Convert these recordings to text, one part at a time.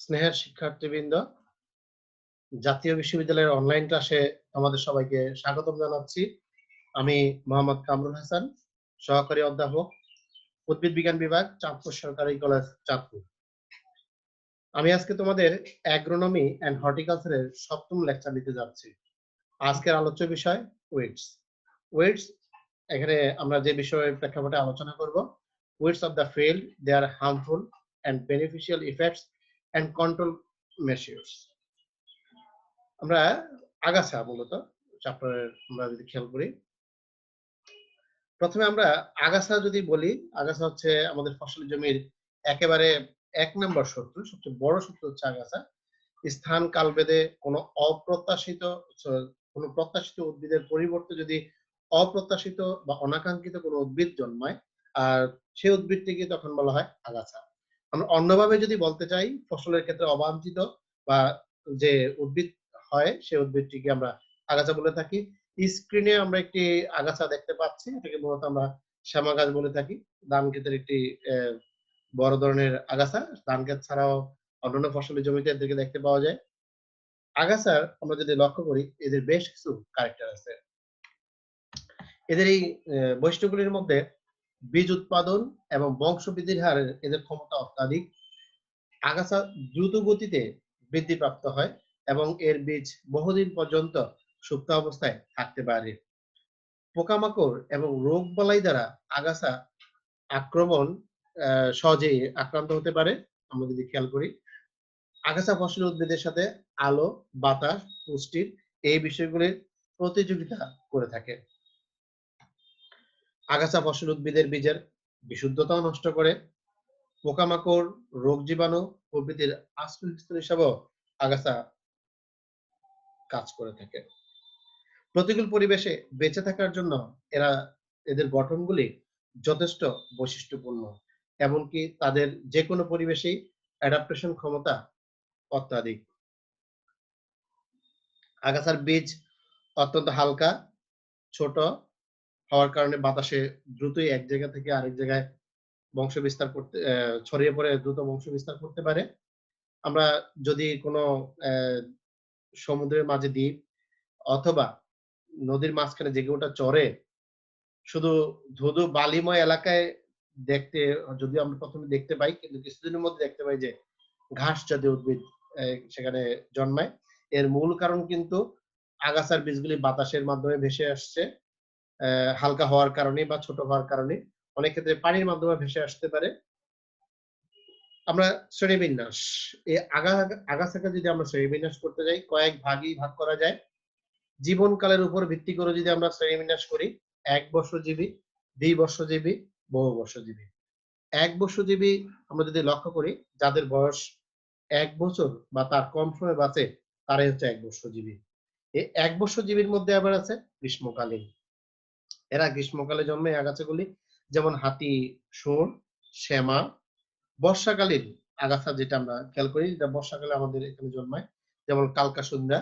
স্নেহের শিক্ষার্থীবৃন্দ, জাতীয় বিশ্ববিদ্যালয়ের অনলাইন ক্লাসে আমাদের সবাইকে স্বাগতম জানাচ্ছি। আমি মোহাম্মদ কামরুল হাসান, সহকারী অধ্যাপক, উদ্ভিদ বিজ্ঞান বিভাগ, চাঁদপুর সরকারি কলেজ, চাঁদপুর। আমি আজকে তোমাদের অ্যাগ্রোনমি অ্যান্ড হর্টিকালচারের ৭ম লেকচার নিতে যাচ্ছি। আজকের আলোচ্য বিষয় ওয়েটস। ওয়েটস এখানে আমরা যে বিষয়ের প্রেক্ষাপটে আলোচনা করব, weights of the field, their harmful and beneficial effects and control measures. আমরা আগাছা মূলত চ্যাপ্টারের আমরা যদি খেয়াল করি, প্রথমে আমরা আগাছা যদি বলি, আগাছা হচ্ছে আমাদের ফসলি জমির একেবারে ১ নম্বর শত্রু, সবচেয়ে বড় শত্রু হচ্ছে আগাছা। স্থান কালভেদে কোনো প্রত্যাশিত উদ্ভিদের পরিবর্তে যদি অপ্রত্যাশিত বা অনাকাঙ্ক্ষিত কোনো উদ্ভিদ জন্মায়, আর সেই উদ্ভিদটিকে তখন বলা হয় আগাছা। আমরা অন্যভাবে যদি বলতে চাই, ফসলের ক্ষেত্রে অবাঞ্ছিত বা যে উদ্ভিদ হয় সেই উদ্ভিদটিকে আমরা আগাছা বলে থাকি। স্ক্রিনে আমরা একটি আগাছা দেখতে পাচ্ছি, এটাকে মূলত আমরা শ্যামা গাছ বলে থাকি। ধান ক্ষেতের একটি বড় ধরনের আগাছা। ধান ক্ষেত ছাড়াও অন্যান্য ফসলি জমিতে এদেরকে দেখতে পাওয়া যায়। আগাছার আমরা যদি লক্ষ্য করি, এদের বেশ কিছু ক্যারেক্টার আছে। এদের এই বৈশিষ্ট্যগুলির মধ্যে বীজ উৎপাদন এবং বংশবৃদ্ধির হার এদের ক্ষমতা অত্যাধিক। আগাছা দ্রুত গতিতে বৃদ্ধিপ্রাপ্ত হয় এবং এর বীজ বহুদিন পর্যন্ত সুপ্ত অবস্থায় থাকতে পারে। পোকামাকড় এবং রোগবালাই দ্বারা আগাছা আক্রমণ সহজেই আক্রান্ত হতে পারে। আমরা যদি খেয়াল করি, আগাছা ফসলি উদ্ভিদের সাথে আলো, বাতাস, পুষ্টির এই বিষয়গুলির প্রতিযোগিতা করে থাকে। আগাছা ফসল উদ্ভিদের বীজের বিশুদ্ধতাও নষ্ট করে। পোকামাকড়, রোগ জীবাণু প্রভৃতির আশ্রয়স্থল হিসাবেও আগাছা কাজ করে থাকে। প্রতিকূল পরিবেশে বেঁচে থাকার জন্য এদের গঠনগুলি যথেষ্ট বৈশিষ্ট্যপূর্ণ। এমনকি তাদের যেকোনো পরিবেশেই অ্যাডাপ্টেশন ক্ষমতা অত্যাধিক। আগাছার বীজ অত্যন্ত হালকা, ছোট হওয়ার কারণে বাতাসে দ্রুতই এক জায়গা থেকে আরেক জায়গায় বংশ বিস্তার করতে ছড়িয়ে পড়ে দ্রুত বংশ বিস্তার করতে পারে। আমরা যদি কোনো সমুদ্রের মাঝে দ্বীপ অথবা নদীর মাঝখানে জেগে ওঠা চরে শুধু ধুধু বালিময় এলাকায় দেখতে, যদিও আমরা প্রথমে দেখতে পাই, কিন্তু কিছুদিনের মধ্যে দেখতে পাই যে ঘাস জাতীয় উদ্ভিদ সেখানে জন্মায়। এর মূল কারণ কিন্তু আগাছার বীজগুলি বাতাসের মাধ্যমে ভেসে আসছে, হালকা হওয়ার কারণে বা ছোট হওয়ার কারণে। অনেক ক্ষেত্রে পানির মাধ্যমে ভেসে আসতে পারে। আমরা শ্রেণীবিন্যাস, এই আগাছাকে যদি আমরা শ্রেণীবিন্যাস করতে যাই, কয়েক ভাগ করা যায়। জীবনকালের উপর ভিত্তি করে যদি আমরা শ্রেণীবিন্যাস করি, ১ বর্ষজীবী, দ্বিবর্ষজীবী, বহুবর্ষজীবী। ১ বর্ষজীবী আমরা যদি লক্ষ্য করি, যাদের বয়স ১ বছর বা তার কম সময় বাঁচে, তারাই হচ্ছে ১ বর্ষজীবী। এই ১ বর্ষজীবীর মধ্যে আবার আছে গ্রীষ্মকালীন। এরা গ্রীষ্মকালে জন্মে এই আগাছাগুলি, যেমন হাতি, শুঁড়, শ্যামা। বর্ষাকালীন আগাছা যেটা আমরা খেয়াল করি, যেটা বর্ষাকালে আমাদের এখানে জন্মায়, যেমন কালকাসুন্ডা।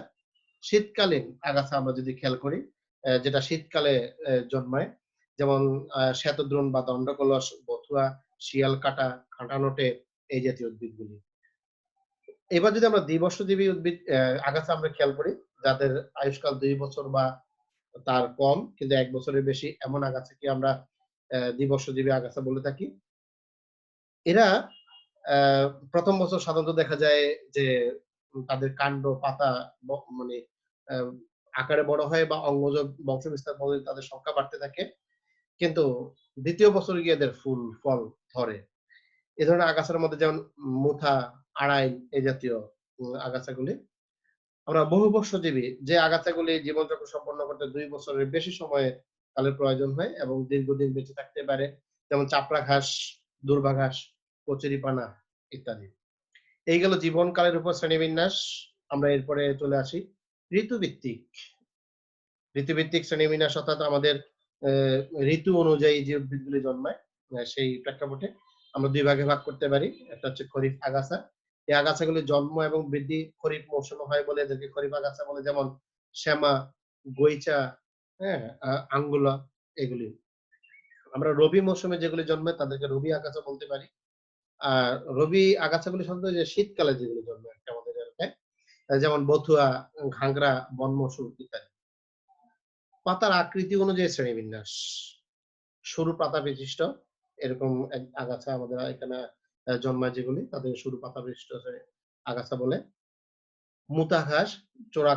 শীতকালীন আগাছা আমরা যদি খেয়াল করি, যেটা শীতকালে জন্মায়, যেমন শ্বেতদ্রোণ বা দণ্ডকলস, বথুয়া, শিয়ালকাঁটা, কাঁটানোটে, এই জাতীয় উদ্ভিদগুলি। এবার যদি আমরা দ্বিবর্ষজীবী উদ্ভিদ আগাছা আমরা খেয়াল করি, যাদের আয়ুষ্কাল ২ বছর বা তার কম কিন্তু ১ বছরের বেশি, এমন আগাছাকে আমরা দ্বিবর্ষজীবী আগাছা বলে থাকি। এরা ১ম বছর সাধারণত দেখা যায় যে তাদের কাণ্ড, পাতা মানে আ আকারে বড় হয় বা অঙ্গজ বংশবিস্তার পদ্ধতিতে তাদের সংখ্যা বাড়তে থাকে। কিন্তু ২য় বছরে গিয়ে এদের ফুল, ফল ধরে। এ ধরনের আগাছার মধ্যে যেমন মুথা, আড়াইল এই জাতীয় আগাছাগুলি। আমরা বহুবর্ষজীবী যে আগাছাগুলি জীবনচক্র সম্পন্ন করতে ২ বছরের বেশি সময় কালের প্রয়োজন হয় এবং দীর্ঘদিন বেঁচে থাকতে পারে। যেমন চাপড়া ঘাস, দূর্বা ঘাস, কচুরিপানা ইত্যাদি। এই গেল জীবনকালের উপর শ্রেণীবিন্যাস। আমরা এরপরে চলে আসি ঋতুভিত্তিক। ঋতুভিত্তিক শ্রেণীবিন্যাস অর্থাৎ আমাদের ঋতু অনুযায়ী যে উদ্ভিদগুলি জন্মায়, সেই প্রেক্ষাপটে আমরা ২ ভাগে ভাগ করতে পারি। একটা হচ্ছে খরিফ আগাছা। এই আগাছাগুলির জন্ম এবং বৃদ্ধি খরিফ মৌসুমে হয় বলে এদেরকে খরিফ আগাছা বলে, যেমন শ্যামা, গইচা, হ্যাঁ? আঙ্গুলা এগুলি। আমরা রবি মৌসুমে যেগুলি জন্মায় তাদেরকে রবি আগাছা বলতে পারি। আর রবি আগাছাগুলি সাধারণত যে শীতকালে যেগুলো জন্মে আরকি আমাদের এলাকায়। যেমন বথুয়া, ঘাংরা, বনমসুর ইত্যাদি। পাতার আকৃতি অনুযায়ী শ্রেণীবিন্যাস। সরু পাতা বিশিষ্ট এরকম আগাছা আমাদের এখানে জন্মায় যেগুলি তাদের সরু পাতা বিশিষ্ট আগাছা বলে। মুতা ঘাস, চোরা,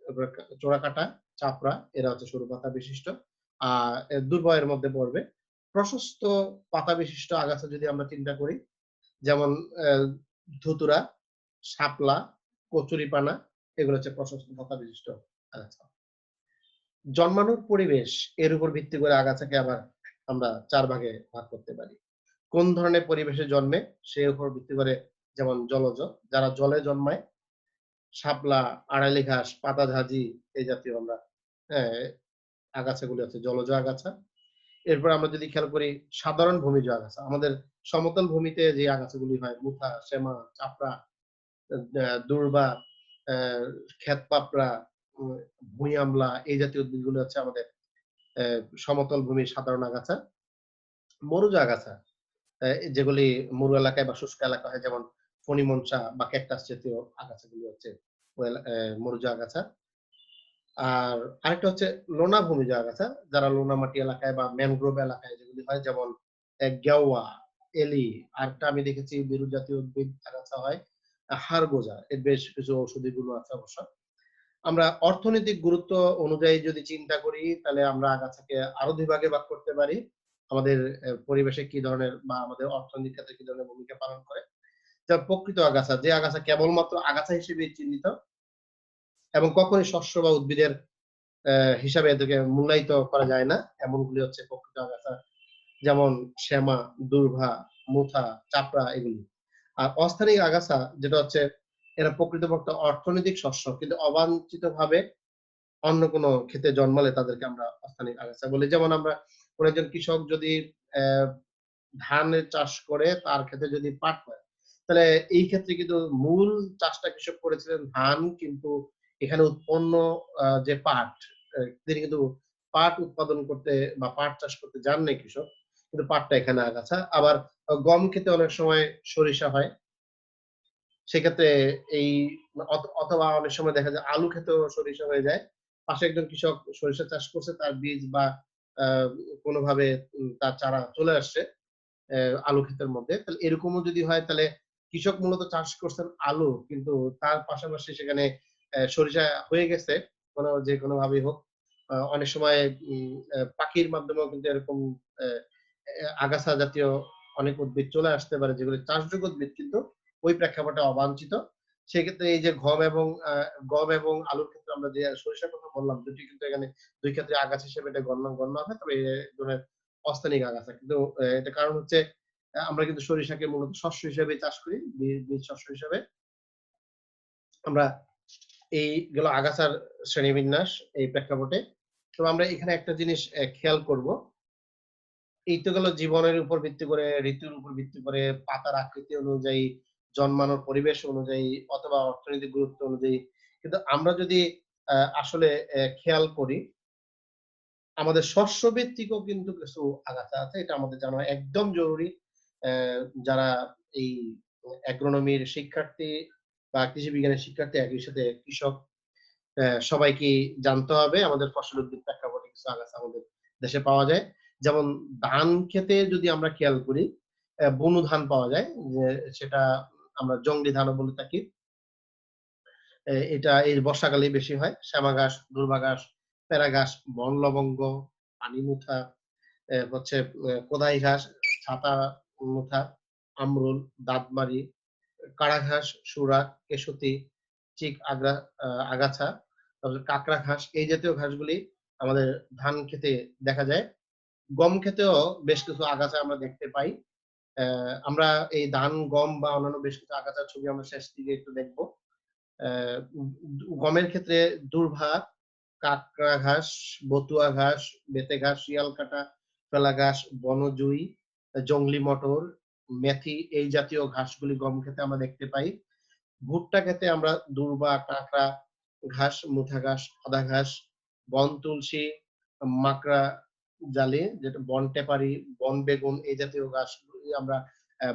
তারপরে চোরাকাটা, চাপড়া এরা হচ্ছে সরু পাতা বিশিষ্ট। দুর্বয়ের মধ্যে পড়বে। প্রশস্ত পাতা বিশিষ্ট আগাছা যদি আমরা চিন্তা করি, যেমন অ্যা ধুতুরা, শাপলা, কচুরিপানা এগুলো হচ্ছে প্রশস্ত পাতা বিশিষ্ট আগাছা। জন্মানোর পরিবেশ এর উপর ভিত্তি করে আগাছাকে আবার আমরা ৪ ভাগে ভাগ করতে পারি। কোন ধরনের পরিবেশে জন্মে সে উপর ভিত্তি করে, যেমন জলজ, যারা জলে জন্মায় শাপলা, আড়ালি ঘাস, পাতাঝাজি এই জাতীয় আমরা হ্যাঁ, আগাছাগুলো হচ্ছে জলজ আগাছা। এরপর আমরা যদি খেয়াল করি সাধারণ ভূমিজ আগাছা, আমাদের সমতল ভূমিতে যে আগাছাগুলি হয় মুথা, সেমা, চাপড়া, দূর্বা, অ্যা ক্ষেত পাপড়া, উম ভুঁই আমলা এই জাতীয় উদ্ভিদগুলো হচ্ছে আমাদের অ্যা সমতল ভূমির সাধারণ আগাছা। মরুজ আগাছা যেগুলি মরু এলাকায় বা শুষ্ক এলাকা হয়, যেমন ফণিমনসা বা ক্যাকটাস জাতীয় আগাছাগুলি হচ্ছে মরুজ আগাছা। আর আরেকটা হচ্ছে লোনা ভূমিজ আগাছা, যারা লোনা মাটি এলাকায় বা ম্যানগ্রোভ এলাকায় যেগুলি হয়, যেমন গেওয়া, এলি, আরেকটা আমি দেখেছি বিরুৎ জাতীয় উদ্ভিদ আগাছা হয় হাড়গোজা। এর বেশ কিছু ঔষধি গুণ আছে অবশ্য। আমরা অর্থনৈতিক গুরুত্ব অনুযায়ী যদি চিন্তা করি, তাহলে আমরা আগাছাকে আরো ২ ভাগে ভাগ করতে পারি। আমাদের পরিবেশে কি ধরনের বা আমাদের অর্থনৈতিক ক্ষেত্রে কি ধরনের ভূমিকা পালন করে। যেমন প্রকৃত আগাছা, যে আগাছা কেবলমাত্র আগাছা হিসেবেই চিহ্নিত এবং কখনোই শস্য বা উদ্ভিদের হিসাবে এদেরকে মূল্যায়িত করা যায় না। এমনগুলি হচ্ছে প্রকৃত আগাছা। যেমন শ্যামা, দূর্ভা, মুথা, চাপড়া এগুলি। আর অস্থানিক আগাছা যেটা হচ্ছে এরা প্রকৃতপক্ষে অর্থনৈতিক শস্য, কিন্তু অবাঞ্ছিতভাবে অন্য কোনো ক্ষেতে জন্মালে তাদেরকে আমরা অস্থানিক আগাছা বলি। যেমন আমরা কোন একজন কৃষক যদি অ্যা ধানের চাষ করে তার ক্ষেতে যদি পাট হয়, তাহলে এই ক্ষেত্রে কিন্তু মূল চাষটা কৃষক করেছিলেন ধান, কিন্তু এখানে উৎপন্ন যে পাট, তিনি কিন্তু পাট উৎপাদন করতে বা পাট চাষ করতে যান নাই কৃষক। কিন্তু পাটটা এখানে আগাছা। আবার গম ক্ষেতে অনেক সময় সরিষা হয়। সেক্ষেত্রে এই অথবা অনেক সময় দেখা যায় আলু ক্ষেতেও সরিষা হয়ে যায়। পাশে একজন কৃষক সরিষা চাষ করছে, তার বীজ বা আ কোনভাবে তার চারা চলে আসছে আলু ক্ষেতের মধ্যে। তাহলে এরকমও যদি হয়, তাহলে কৃষক মূলত চাষ করছেন আলু, কিন্তু তার পাশাপাশি সেখানে সরিষা হয়ে গেছে যেকোনোভাবেই হোক। অনেক সময় পাখির মাধ্যমেও কিন্তু এরকম অ্যা আগাছা জাতীয় অনেক উদ্ভিদ চলে আসতে পারে, যেগুলো চাষযোগ্য উদ্ভিদ কিন্তু ওই প্রেক্ষাপটে অবাঞ্ছিত। সেক্ষেত্রে এই যে গম এবং আলুর ক্ষেত্রে আমরা যে সরিষার কথা বললাম, দুটি কিন্তু এখানে ২ ক্ষেত্রে আগাছা হিসেবে এটা গণ্য হবে। তবে এক ধরনের অস্থানিক আগাছা। কিন্তু এটার কারণ হচ্ছে আমরা কিন্তু সরিষাকে মূলত শস্য হিসেবে চাষ করি। বীজ শস্য হিসেবে। আমরা এইগুলো আগাছার শ্রেণীবিন্যাস এই প্রেক্ষাপটে। তো আমরা এখানে একটা জিনিস খেয়াল করব। এই তো গেল জীবনের উপর ভিত্তি করে, ঋতুর উপর ভিত্তি করে, পাতার আকৃতি অনুযায়ী, জন্মানোর পরিবেশ অনুযায়ী অথবা অর্থনৈতিক গুরুত্ব অনুযায়ী। কিন্তু আমরা যদি আসলে খেয়াল করি, আমাদের শস্যভিত্তিকও কিন্তু কিছু আগাছা আছে। এটা আমাদের জানা একদম জরুরি। অ্যা যারা এই অ্যাগ্রোনমির শিক্ষার্থী বা কৃষি বিজ্ঞানের শিক্ষার্থী, একই সাথে কৃষক, সবাইকেই জানতে হবে আমাদের ফসল উদ্ভিদ প্রেক্ষাপটে কিছু আগাছা আমাদের দেশে পাওয়া যায়। যেমন ধান ক্ষেতে যদি আমরা খেয়াল করি, বুনো ধান পাওয়া যায়। যে সেটা আমরা জংলি ধানও বলে থাকি। এটা এই বর্ষাকালেই বেশি হয়। শ্যামা ঘাস, দূর্বা ঘাস, প্যারা ঘাস, বন লবঙ্গ, পানিমুথা, হচ্ছে কোদাই ঘাস, ছাতা মুথা, আমরুল, দাঁতমারি, কাড়া ঘাস, সুরা, কেশতি, চিক আগাছা, তারপরে কাঁকড়া ঘাস এই জাতীয় ঘাসগুলি আমাদের ধান ক্ষেতে দেখা যায়। গম ক্ষেতেও বেশ কিছু আগাছা আমরা দেখতে পাই। আমরা এই ধান, গম বা অন্যান্য বেশ কিছু আগাছার ছবি আমরা শেষ দিকে একটু দেখব। অ্যা উ গমের ক্ষেত্রে দূর্ভা, কাঁকড়া ঘাস, বতুয়া ঘাস, বেঁতে ঘাস, শিয়ালকাটা, ফেলা ঘাস, বনজুই, জংলি মটর, মেথি এই জাতীয় ঘাসগুলি গম ক্ষেতে আমরা দেখতে পাই। ভুট্টা ক্ষেতে আমরা দূর্বা, কাঁকড়া ঘাস, মুথা ঘাস, আদা ঘাস, বন তুলসী, মাকড়া জালি যেটা বন টেপারি, বন বেগুন এই জাতীয় ঘাসগুলি আমরা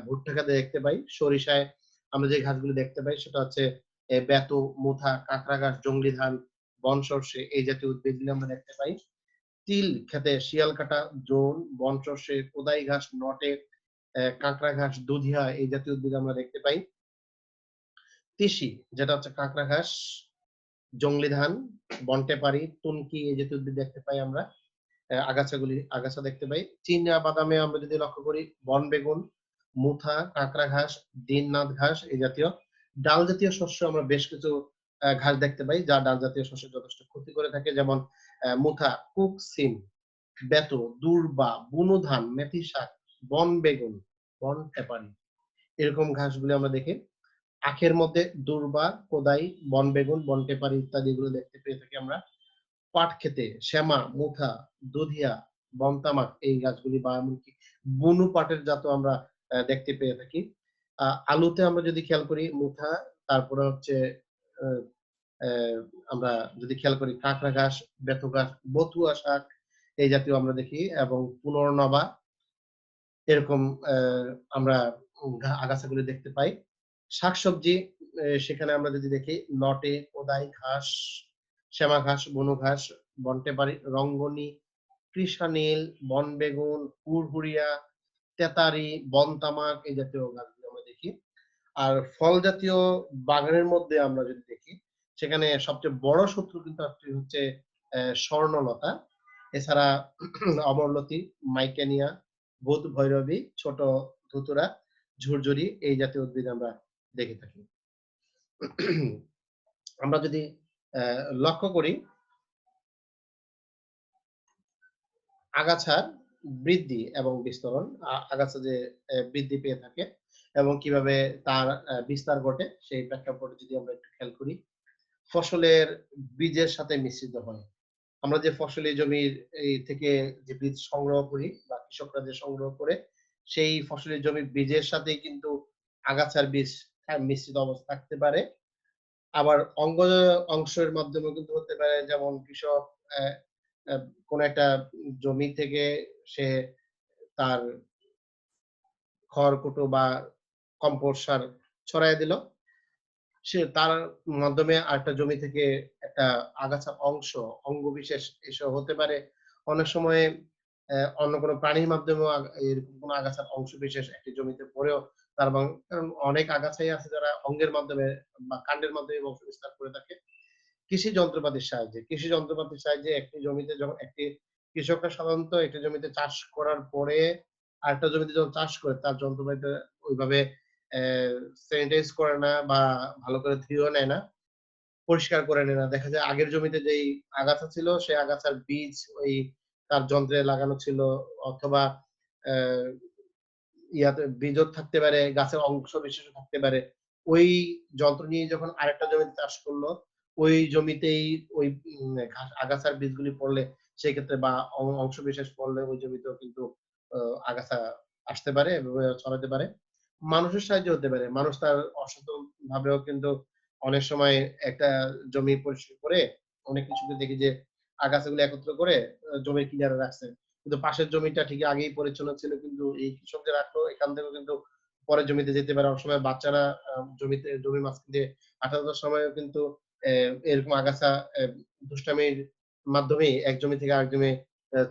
ভুট্টা খেতে দেখতে পাই। সরিষায় আমরা যে ঘাসগুলো দেখতে পাই সেটা হচ্ছে বেতু, মুথা, কাঁকড়া ঘাস, জংলি ধান, বন সরষে এই জাতীয় উদ্ভিদগুলো আমরা দেখতে পাই। তিল খেতে শিয়ালকাঠা, জোন, বন সরষে, কোদাই ঘাস, নটে, কাঁকড়া ঘাস, দুধিয়া এই জাতীয় উদ্ভিদ আমরা দেখতে পাই। তিসি যেটা হচ্ছে কাঁকড়া ঘাস, জংলি ধান, বনটেপারি, তুনকি এই জাতীয় উদ্ভিদ দেখতে পাই আমরা। আগাছা দেখতে পাই। চীনা বাদামে আমরা যদি লক্ষ্য করি বন বেগুন, মুথা, কাঁকড়া ঘাস, দীননাথ ঘাস এই জাতীয়। ডাল জাতীয় শস্য আমরা বেশ কিছু ঘাস দেখতে পাই যা ডাল জাতীয় শস্যের যথেষ্ট ক্ষতি করে থাকে। যেমন মুথা, কুক সিম, বেতো, দূর্বা, বুনো ধান, মেথি শাক, বন বেগুন, বন পেপারি এরকম ঘাসগুলো আমরা দেখি। আখের মধ্যে দূর্বা, কোদাই, বন বেগুন, বন পেপারি ইত্যাদি এগুলো দেখতে পেয়ে থাকি আমরা। পাট ক্ষেতে শ্যামা, মুথা, দুধিয়া, বনতামাক এই গাছগুলি বা এমনকি বুনো পাটের জাতও আমরা দেখতে পেয়ে থাকি। আলুতে আমরা যদি খেয়াল করি মুথা, তারপরে হচ্ছে আ অ্যা আমরা যদি খেয়াল করি কাঁকড়া ঘাস, বেথু ঘাস, বথুয়া শাক এই জাতীয় আমরা দেখি এবং পুনর্নবা এরকম আমরা আগাছাগুলি দেখতে পাই। শাকসবজি সেখানে আমরা যদি দেখি নটে, কোদাই ঘাস, শ্যামা ঘাস, বুনো ঘাস, বনটেপারি, রঙ্গনী, কৃষানীল, বন বেগুন, হুড়হুড়িয়া, তেতারি, বন তামাক এই জাতীয় গাছগুলো আমরা দেখি। আর ফল জাতীয় বাগানের মধ্যে আমরা যদি দেখি, সেখানে সবচেয়ে বড় শত্রু কিন্তু একটি হচ্ছে স্বর্ণলতা। এছাড়া অমরলতি, মাইকেনিয়া, ভূত ভৈরবী, ছোট ধুতুরা, ঝুরঝুরি এই জাতীয় উদ্ভিদ আমরা দেখে থাকি। আমরা যদি লক্ষ্য করি আগাছার বৃদ্ধি এবং বিস্তরণ, আগাছা যে বৃদ্ধি পেয়ে থাকে এবং কিভাবে তার বিস্তার ঘটে সেই প্রেক্ষাপটে যদি আমরা একটু খেয়াল করি, ফসলের বীজের সাথে মিশ্রিত হয়। আমরা যে ফসলি জমির থেকে যে বীজ সংগ্রহ করি বা কৃষকরা যে সংগ্রহ করে, সেই ফসলি জমির বীজের সাথেই কিন্তু আগাছার বীজ মিশ্রিত অবস্থা থাকতে পারে। আবার অংশের মাধ্যমেও কিন্তু হতে পারে যেমন কৃষক অ্যা অ্যা কোন একটা জমি থেকে সে তার খড়কুটো বা কম্পোস্ট সার ছড়াইয়া দিল। সে তার মাধ্যমে আরেকটা জমি থেকে একটা আগাছার অঙ্গবিশেষ এসব হতে পারে। অনেক সময় অন্য কোনো প্রাণীর মাধ্যমেও এরকম কোনো আগাছার অংশবিশেষ একটি জমিতে পড়েও কারণ অনেক আগাছাই আছে যারা অঙ্গের মাধ্যমে বা কাণ্ডের মাধ্যমে বংশ বিস্তার করে থাকে। কৃষি যন্ত্রপাতির সাহায্যে একটি জমিতে যখন একটি কৃষকরা সাধারণত একটি জমিতে চাষ করার পরে আরেকটা জমিতে যখন চাষ করে তার যন্ত্রপাতিটা ওইভাবে স্যানিটাইজ করে না বা ভালো করে ধুয়েও নেয় না, পরিষ্কার করে নেয় না। দেখা যায় আগের জমিতে যেই আগাছা ছিল সেই আগাছার বীজ ওই তার যন্ত্রে লাগানো ছিল অথবা অ্যা বীজও থাকতে পারে, গাছের অংশবিশেষও থাকতে পারে। ওই যন্ত্র নিয়ে যখন আরেকটা জমিতে চাষ করলো, ওই জমিতেই ওই আগাছার বীজগুলি পড়লে সেক্ষেত্রে বা অংশবিশেষ পড়লে ওই জমিতেও কিন্তু আ আগাছা আসতে পারে এভাবে ছড়াতে পারে। মানুষের সাহায্যে হতে পারে। মানুষ তার অসচেতন ভাবেও কিন্তু অনেক সময় একটা জমি পরিষ্কার করে অনেক কিছুতে দেখি যে আগাছাগুলো একত্র করে জমির কিনারে রাখছে। কিন্তু পাশের জমিটা ঠিকই আগেই পরিচ্ছন্ন ছিল কিন্তু এই কৃষক যে রাখলো এখান থেকেও কিন্তু পরের জমিতে যেতে পারে। অনেক সময় বাচ্চারা জমির মাঝখান দিয়ে হাঁটা চলার সময়ও কিন্তু এরকম আগাছা দুষ্টামির মাধ্যমেই এক জমি থেকে আরেক জমি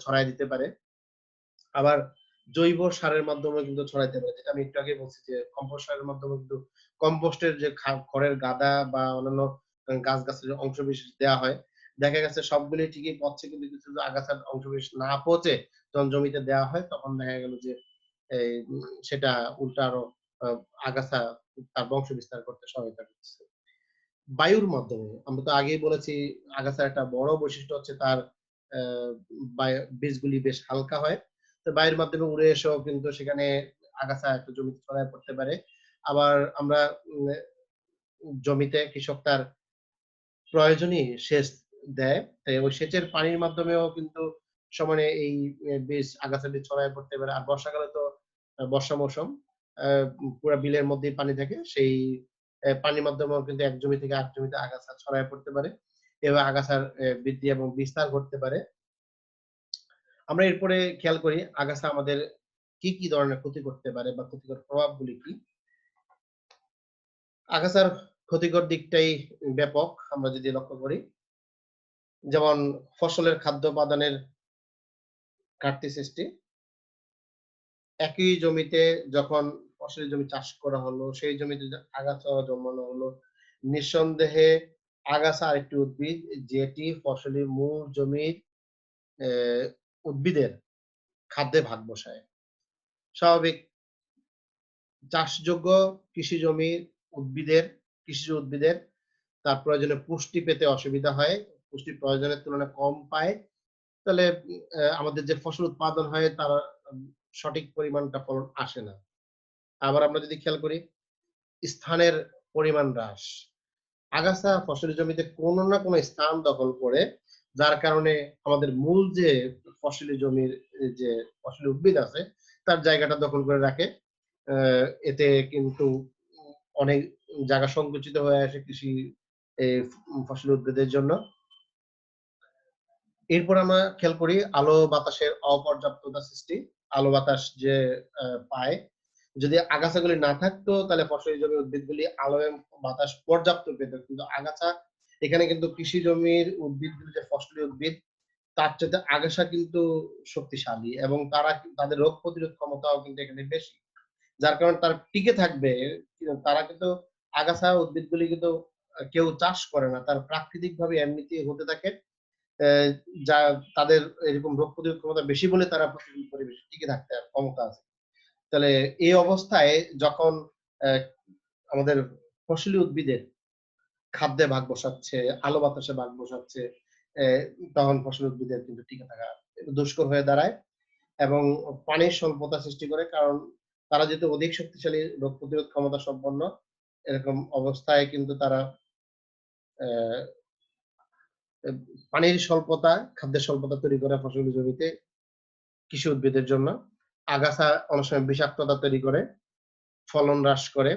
ছড়ায় দিতে পারে। আবার জৈব সারের মাধ্যমেও কিন্তু ছড়াইতে পারে। যেটা আমি একটু আগেই বলছি যে কম্পোস্ট সারের মাধ্যমেও কিন্তু কম্পোস্টের যে খড়ের গাদা বা অন্যান্য গাছ-গাছালির অংশবিশেষ দেয়া হয়। দেখা গেছে সবগুলোই ঠিকই পচছে কিন্তু কিছু, কিছু আগাছার অংশবিশেষ না পচে যখন জমিতে দেওয়া হয় তখন দেখা গেল যে এই সেটা উল্টা আরো আ আগাছা তার বংশ বিস্তার করতে সহায়তা করতেছে। বায়ুর মাধ্যমে আমরা তো আগেই বলেছি আগাছার একটা বড় বৈশিষ্ট্য হচ্ছে তার অ্যা বীজগুলি বেশ হালকা হয়। তো বায়ুর মাধ্যমে উড়ে এসেও কিন্তু সেখানে আগাছা একটা জমিতে ছড়ায় পড়তে পারে। আবার আমরা উম জমিতে কৃষক তার প্রয়োজনই সেচ দেয়। ওই সেচের পানির মাধ্যমেও কিন্তু সমানে এই বীজ আগাছা বীজ ছড়ায় পড়তে পারে। আর বর্ষাকালে তো বর্ষা মৌসুম। আ পুরা বিলের মধ্যেই পানি থাকে। সেই পানির মাধ্যমেও কিন্তু এক জমি থেকে আরেক জমিতে আগাছা ছড়ায় পড়তে পারে। এভাবে আগাছার বৃদ্ধি এবং বিস্তার ঘটতে পারে। আমরা এরপরে খেয়াল করি আগাছা আমাদের কি কি ধরনের ক্ষতি করতে পারে বা ক্ষতিকর প্রভাবগুলি কি? আগাছার ক্ষতিকর দিকটাই ব্যাপক আমরা যদি লক্ষ্য করি। যেমন ফসলের খাদ্য উপাদানের ঘাটতি সৃষ্টি। একই জমিতে যখন ফসলের জমি চাষ করা হলো, সেই জমিতে আগাছা জন্মানো হলো। নিঃসন্দেহে আগাছা আরেকটি উদ্ভিদ যেটি ফসলি মূল জমির অ্যা উদ্ভিদের খাদ্যে ভাগ বসায়। স্বাভাবিক চাষযোগ্য কৃষি জমির উদ্ভিদের কৃষিজ উদ্ভিদের তার প্রয়োজনে পুষ্টি পেতে অসুবিধা হয়। পুষ্টি প্রয়োজনের তুলনায় কম পায়। তাহলে আমাদের যে ফসল উৎপাদন হয় তার উম সঠিক পরিমাণটা ফলন আসে না। আবার আমরা যদি খেয়াল করি স্থানের পরিমাণ হ্রাস। আগাছা ফসলি জমিতে কোনো না কোনো স্থান দখল করে, যার কারণে আমাদের মূল যে ফসলি জমির যে ফসলি উদ্ভিদ আছে, তার জায়গাটা দখল করে রাখে। এতে কিন্তু অনেক জায়গা সংকুচিত হয়ে আসে কৃষি এ ফসলি উদ্ভিদের জন্য। এরপর আমরা খেয়াল করি আলো বাতাসের অপর্যাপ্ততা সৃষ্টি। আলো বাতাস যে পায়, যদি আগাছাগুলি না থাকতো তাহলে ফসলি জমির উদ্ভিদগুলি আলো এবং বাতাস পর্যাপ্ত পেত। কিন্তু আগাছা এখানে কিন্তু কৃষি জমির উদ্ভিদগুলো যে ফসলি উদ্ভিদ তার চাইতে আগাছা কিন্তু শক্তিশালী এবং তাদের রোগ প্রতিরোধ ক্ষমতাও কিন্তু এখানে বেশি। যার কারণে তারা টিকে থাকবে। তারা কিন্তু আগাছা উদ্ভিদগুলি কিন্তু কেউ চাষ করে না। তারা প্রাকৃতিকভাবে এমনিতেই হতে থাকে। অ্যা যা তাদের এরকম রোগ প্রতিরোধ ক্ষমতা বেশি বলে তারা প্রতিকূল পরিবেশে টিকে থাকতে ক্ষমতা আছে। তাহলে এই অবস্থায় যখন অ্যা আমাদের ফসলি উদ্ভিদের খাদ্যে ভাগ বসাচ্ছে, আলো বাতাসে ভাগ বসাচ্ছে, অ্যা তখন ফসলি উদ্ভিদের কিন্তু টিকে থাকা একটু দুষ্কর হয়ে দাঁড়ায় এবং পানির স্বল্পতা সৃষ্টি করে। কারণ তারা যেহেতু অধিক শক্তিশালী রোগ প্রতিরোধ ক্ষমতা সম্পন্ন, এরকম অবস্থায় কিন্তু তারা অ্যা এ পানির স্বল্পতা, খাদ্যের স্বল্পতা তৈরি করে ফসলি জমিতে কৃষি উদ্ভিদের জন্য। আগাছা অনেক সময় বিষাক্ততা তৈরি করে, ফলন হ্রাস করে।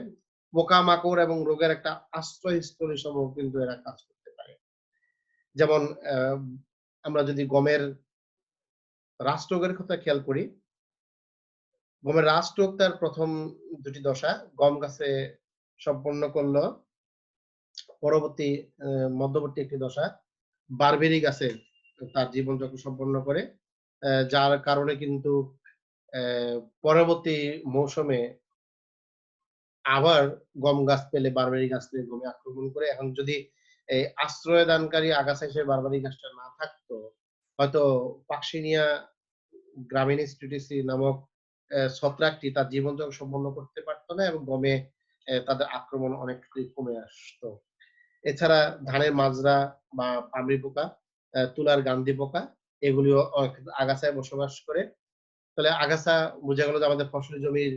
পোকামাকড় এবং রোগের একটা আশ্রয়স্থল হিসেবেও কিন্তু এরা কাজ করতে পারে। যেমন আমরা যদি গমের রাষ্ট্রোগের কথা খেয়াল করি, গমের রাষ্ট্রোগ তার ১ম ২ টি দশা গম গাছে সম্পন্ন করল। পরবর্তী মধ্যবর্তী একটি দশা বারবেরি গাছে তার জীবনচক্র সম্পন্ন করে। যার কারণে কিন্তু অ্যা পরবর্তী মৌসুমে আবার গম গাছ পেলে বারবেরি গাছ পেলে গমে আক্রমণ করে। এখন যদি এই আশ্রয় দানকারী আগাছা হিসেবে বারবেরি গাছটা না থাকতো, হয়তো পাকশিনিয়া গ্রামিনিস টিটিসি নামক ছত্রাকটি তার জীবনচক্র সম্পন্ন করতে পারত না এবং গমে তাদের আক্রমণ অনেকটাই কমে আসতো। এছাড়া ধানের মাজরা বা পামরি পোকা, তুলার গান্ধি পোকা এগুলিও আগাছায় বসবাস করে। তাহলে আগাছা বোঝা গেল যে আমাদের ফসলি জমির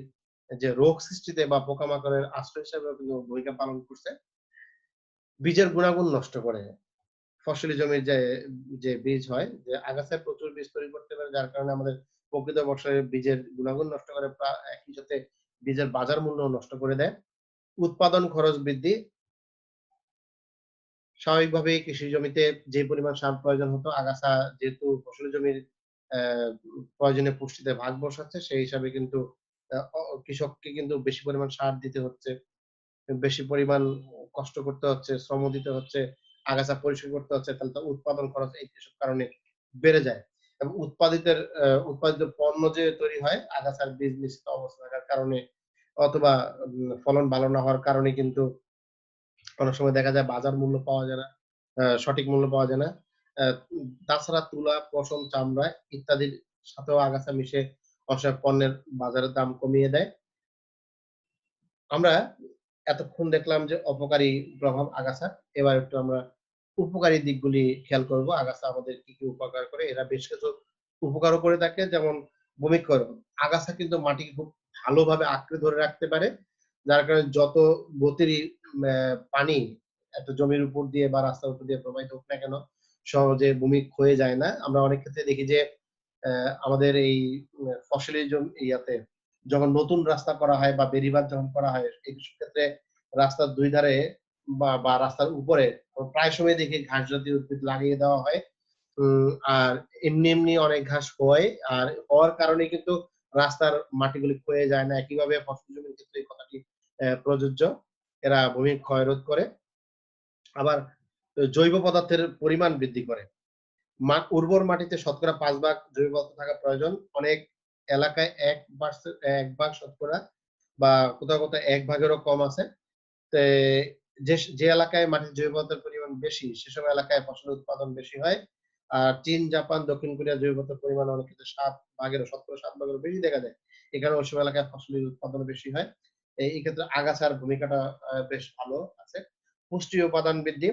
যে রোগ সৃষ্টিতে বা পোকামাকড়ের আশ্রয় হিসেবেও কিন্তু ভূমিকা পালন করছে। বীজের গুণাগুণ নষ্ট করে। ফসলি জমির যে বীজ হয়, যে আগাছায় প্রচুর বীজ তৈরি করতে পারে যার কারণে আমাদের প্রকৃত বর্ষায় বীজের গুণাগুণ নষ্ট করে একই সাথে বীজের বাজার মূল্য নষ্ট করে দেয়। উৎপাদন খরচ বৃদ্ধি। স্বাভাবিকভাবেই কৃষি জমিতে যে পরিমাণ সার প্রয়োজন হতো আগাছা যেহেতু ফসলি জমির অ্যা প্রয়োজনীয় পুষ্টিতে ভাগ বসাচ্ছে সেই হিসাবে কিন্তু কৃষককে কিন্তু বেশি পরিমাণ সার দিতে হচ্ছে। বেশি পরিমাণ কষ্ট করতে হচ্ছে, শ্রম দিতে হচ্ছে, আগাছা পরিষ্কার করতে হচ্ছে। তাহলে তো উৎপাদন খরচ এইসব কারণে বেড়ে যায়। এবং উৎপাদিত পণ্য যে তৈরি হয় আগাছার বীজ মিশ্রিত অবস্থা থাকার কারণে অথবা ফলন ভালো না হওয়ার কারণে কিন্তু অনেক সময় দেখা যায় বাজার মূল্য পাওয়া যায় না। সঠিক মূল্য পাওয়া যায় না। আ তাছাড়া তুলা, পশম, চামড়া ইত্যাদির সাথেও আগাছা মিশে অনেক সময় পণ্যের বাজারের দাম কমিয়ে দেয়। আমরা এতক্ষণ দেখলাম যে অপকারী প্রভাব আগাছার। এবার একটু আমরা উপকারী দিকগুলি খেয়াল করব। আগাছা আমাদের কি, কি উপকার করে। এরা বেশ কিছু উপকারও করে থাকে যেমন ভূমিক্ষরণ। আগাছা কিন্তু মাটিকে খুব ভালোভাবে আঁকড়ে ধরে রাখতে পারে। যার কারণে যত গতির পানি এত জমির উপর দিয়ে বা রাস্তার উপর দিয়ে প্রবাহিত হোক না কেন, সহজে ভূমি ক্ষয়ে যায় না। আমরা অনেক ক্ষেত্রে দেখি যে আমাদের এই ফসলি ইয়াতে যখন নতুন রাস্তা করা হয় বা বেড়িবাঁধ যখন করা হয়, এইসব ক্ষেত্রে রাস্তার ২ ধারে বা রাস্তার উপরে প্রায় সময় দেখি ঘাস জাতীয় উদ্ভিদ লাগিয়ে দেওয়া হয়। উম আর এমনি অনেক ঘাস হয়। আর হওয়ার কারণে কিন্তু রাস্তার মাটিগুলি ক্ষয়ে যায় না। একইভাবে ফসল জমির ক্ষেত্রে এই কথাটি প্রযোজ্য। এরা ভূমির ক্ষয় রোধ করে। আবার জৈব পদার্থের পরিমাণ বৃদ্ধি করে। উর্বর মাটিতে শতকরা ৫ ভাগ জৈব পদার্থ থাকা প্রয়োজন। অনেক এলাকায় ১ ভাগ শতকরা বা কোথাও, কোথাও ১ ভাগেরও কম আছে। তে যে এলাকায় মাটির জৈব পদার্থের পরিমাণ বেশি, সেসব এলাকায় ফসলের উৎপাদন বেশি হয়। আর চীন, জাপান, দক্ষিণ কোরিয়ার জৈব পদার্থের পরিমাণ অনেক ক্ষেত্রে ৭ ভাগেরও শতকরা ৭ ভাগেরও বেশি দেখা যায়। এখানে ওইসব এলাকায় ফসলের উৎপাদন বেশি হয়। এই ক্ষেত্রে আগাছার ভূমিকাটা বেশ ভালো আছে। পুষ্টি উপাদান বৃদ্ধি।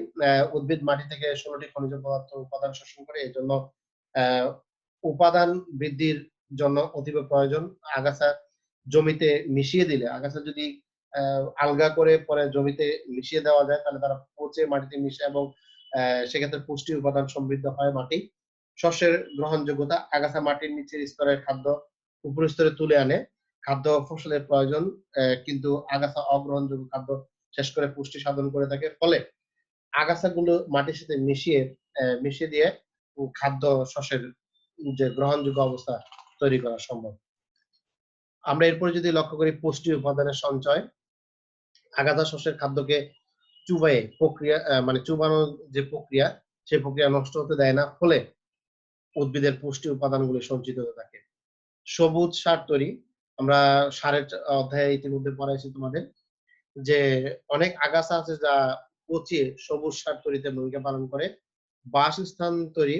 উদ্ভিদ মাটি থেকে ১৬ টি খনিজ পদার্থ উপাদান শোষণ করে। এজন্য অ্যা উপাদান বৃদ্ধির জন্য অতীব প্রয়োজন। আগাছা জমিতে মিশিয়ে দিলে, আগাছা যদি আলগা করে পরে জমিতে মিশিয়ে দেওয়া যায়, তাহলে তারা পচে মাটিতে মিশে এবং সেক্ষেত্রে পুষ্টি উপাদান সমৃদ্ধ হয় মাটি। শস্যের গ্রহণযোগ্যতা, আগাছা মাটির নিচের স্তরের খাদ্য উপরের স্তরে তুলে আনে। খাদ্য ফসলের প্রয়োজন, কিন্তু আগাছা অগ্রহণযোগ্য খাদ্য শেষ করে পুষ্টি সাধন করে থাকে। ফলে আগাছাগুলো মাটির সাথে মিশিয়ে দিয়ে খাদ্য শস্যের যে গ্রহণযোগ্য অবস্থা তৈরি করা সম্ভব। আমরা এরপরে যদি লক্ষ্য করি পুষ্টি উপাদানের সঞ্চয়, আগাছা শস্যের খাদ্যকে চুবায়ে প্রক্রিয়া মানে চুবানোর যে প্রক্রিয়া, সেই প্রক্রিয়া নষ্ট হতে দেয় না। ফলে উদ্ভিদের পুষ্টি উপাদানগুলো সঞ্চিত হতে থাকে। সবুজ সার তৈরি, আমরা সারের অধ্যায়ে ইতিমধ্যে পড়াইছি তোমাদের যে অনেক আগাছা আছে যা পচিয়ে সবুজ সার তৈরিতে ভূমিকা পালন করে। বাসস্থান তৈরি,